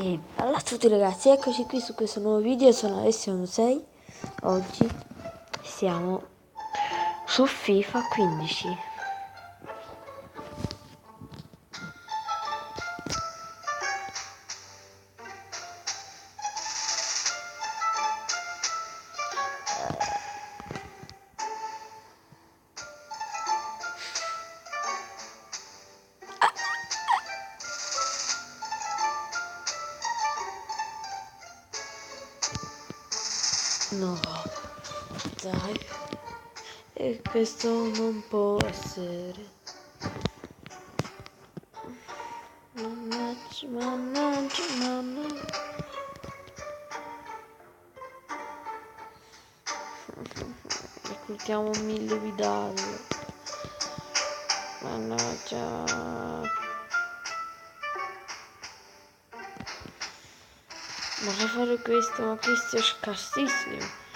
E allora a tutti ragazzi, eccoci qui su questo nuovo video, sono Alessio16. Oggi siamo su FIFA 15. No, dai, e questo non può essere. Mannaggia, mannaggia, mannaggia. Reclutiamo 1000 Vidal. Mannaggia. Ma fa fare questo? Ma questo è scarsissimo.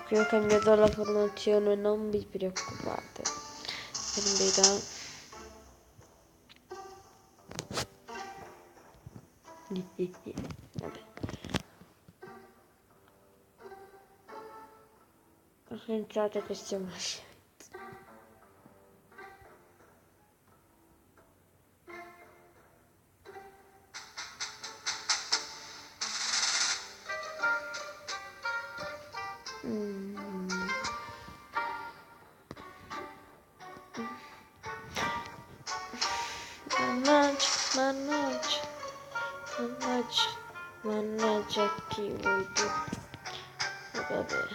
Qui ho cambiato la formazione, non vi preoccupate. Per verità. Vabbè. Pensate che stiamo facendo. Mannaggia, mannaggia, mannaggia, mannaggia chi vuoi tu. Vabbè.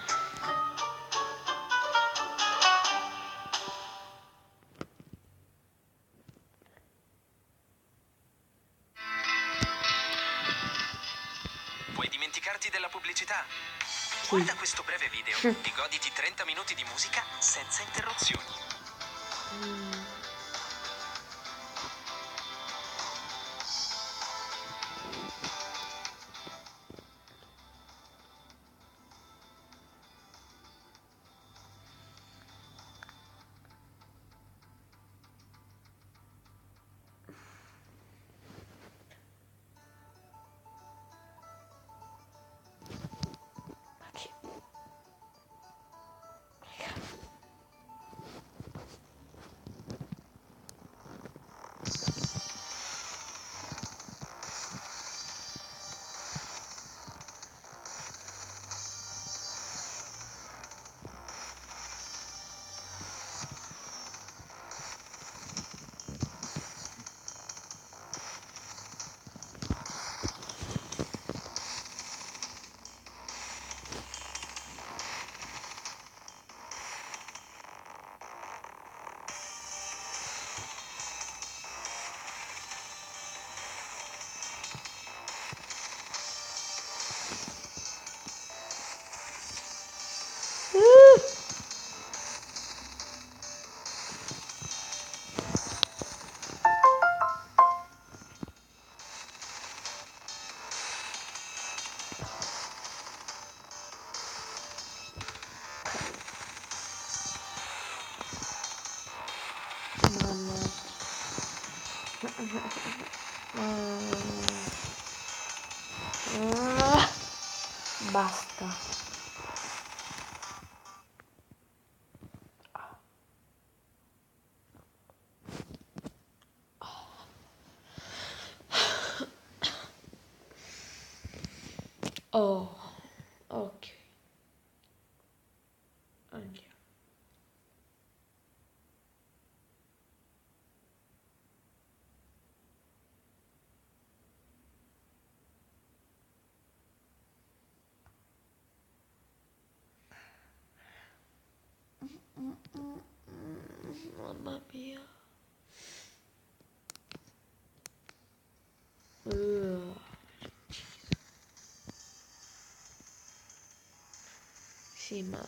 Puoi dimenticarti della pubblicità? Guarda questo breve video e goditi 30 minuti di musica senza interruzioni. Basta. Oh, ok. Andiamo. Mamma mia. Sì, ma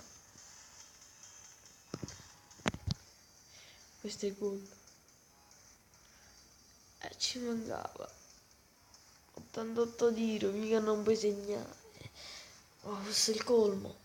questo è cool. Ci mancava 88 tiro, mica non puoi segnare. Oh, questo è il colmo.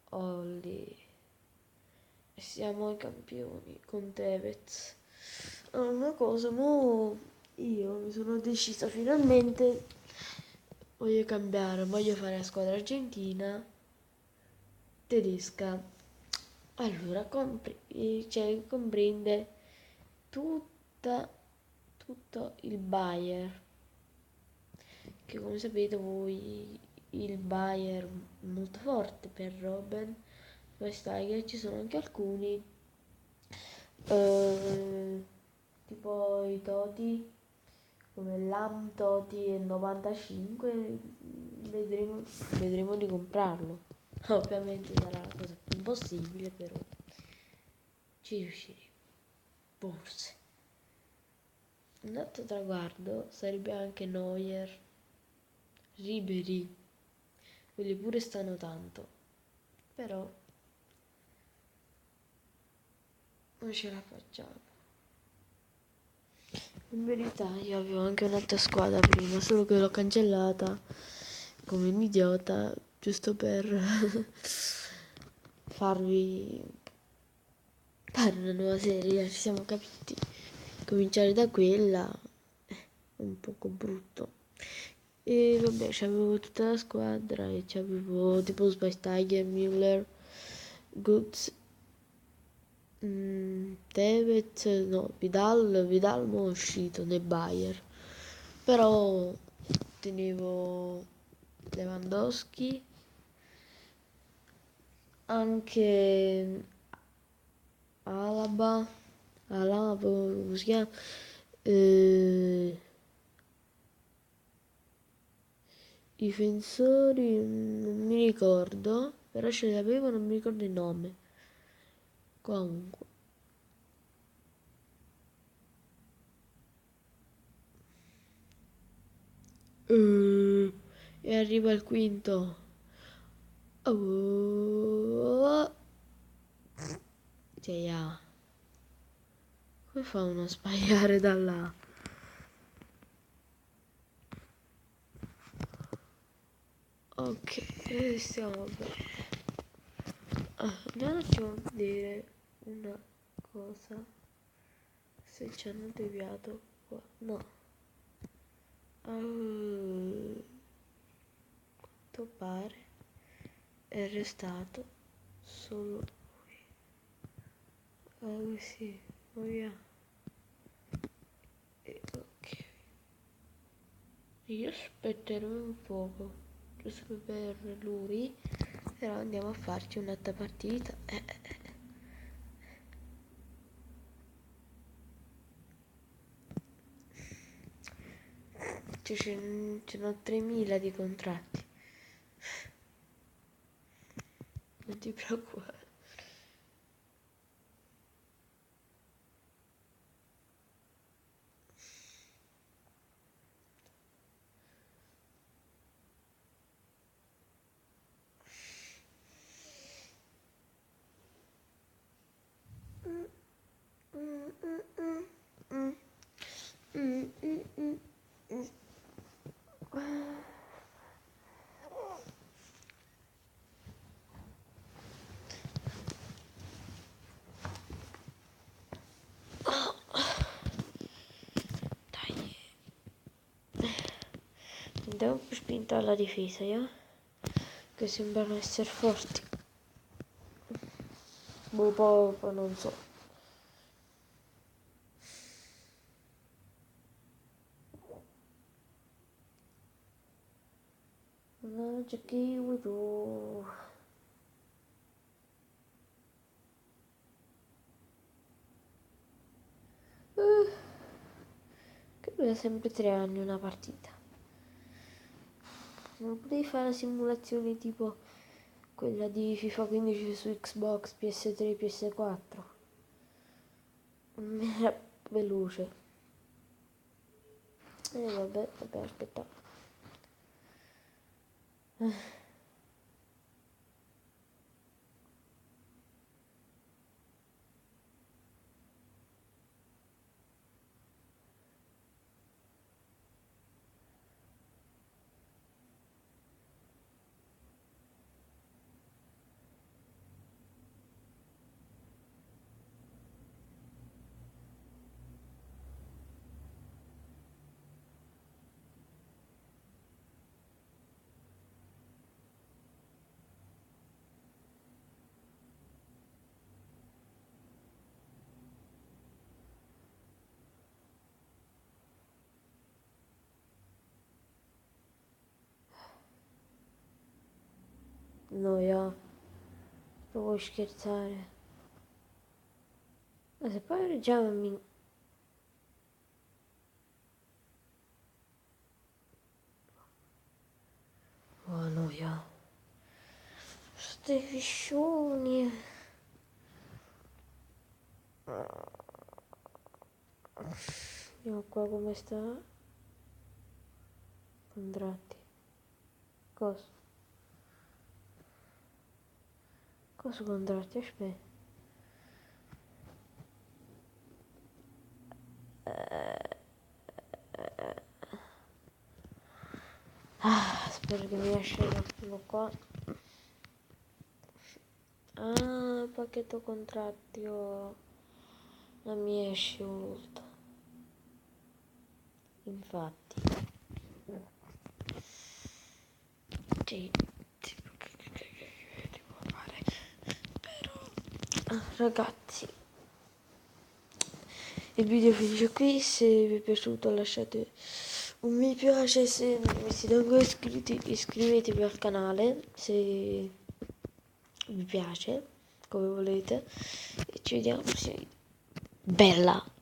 Olli. Siamo i campioni con Tevez. Una cosa, io mi sono decisa finalmente, voglio cambiare, voglio fare la squadra argentina, tedesca. Allora, comprende tutta, tutto il Bayern, che come sapete voi il Bayern è molto forte per Robben, Schweinsteiger, ci sono anche alcuni, tipo i Toti, come l'Am Toti e 95, vedremo di comprarlo. Ovviamente sarà la cosa più impossibile, però ci riusciremo, forse. Un altro traguardo sarebbe anche Neuer, Ribery, quelli pure stanno tanto, però non ce la facciamo. In verità io avevo anche un'altra squadra prima, solo che l'ho cancellata come un idiota, giusto per farvi fare una nuova serie, ci siamo capiti. Cominciare da quella è un poco brutto. E vabbè, c'avevo tutta la squadra e c'avevo tipo Schweinsteiger, Müller, Götze, Tevez, no, Vidal non è uscito nel Bayern, però tenevo Lewandowski, anche Alaba, come si chiama? Difensori non mi ricordo, però ce li avevo, non mi ricordo il nome. Comunque. E arriva il quinto. Oh. Cioè, come fa uno a sbagliare da là? Ok, stiamo bene. Andiamo un attimo a vedere una cosa. Se ci hanno deviato qua. No. Quanto pare è restato solo lui. Sì, via. Ok. Io aspetterò un poco, giusto per lui, però andiamo a farci un'altra partita. Ce n'ho 3000 di contratti. Non ti preoccupare. Andiamo più spinta alla difesa, che sembrano essere forti. Poi non so. Mannaggia, che vuoi tu? Che dura sempre 3 anni una partita. Non potevi fare una simulazione tipo quella di FIFA 15 su Xbox, PS3, PS4. Era veloce. Vabbè, aspetta. Noia. Non vuoi scherzare? Ma se poi già mi... Oh, noia. Ste fiscioni. Vediamo qua come sta. Contratti. Cosa? Cosa contratti? Aspetta. Spero che mi esce qualcuno qua. Ah, pacchetto contratti. Oh. Non mi esce molto. Infatti. Sì. Devo fare. Però. Ragazzi. Il video finisce qui, se vi è piaciuto lasciate un mi piace, se non vi siete ancora iscritti iscrivetevi al canale se vi piace, come volete, e ci vediamo al prossimo video. Bella!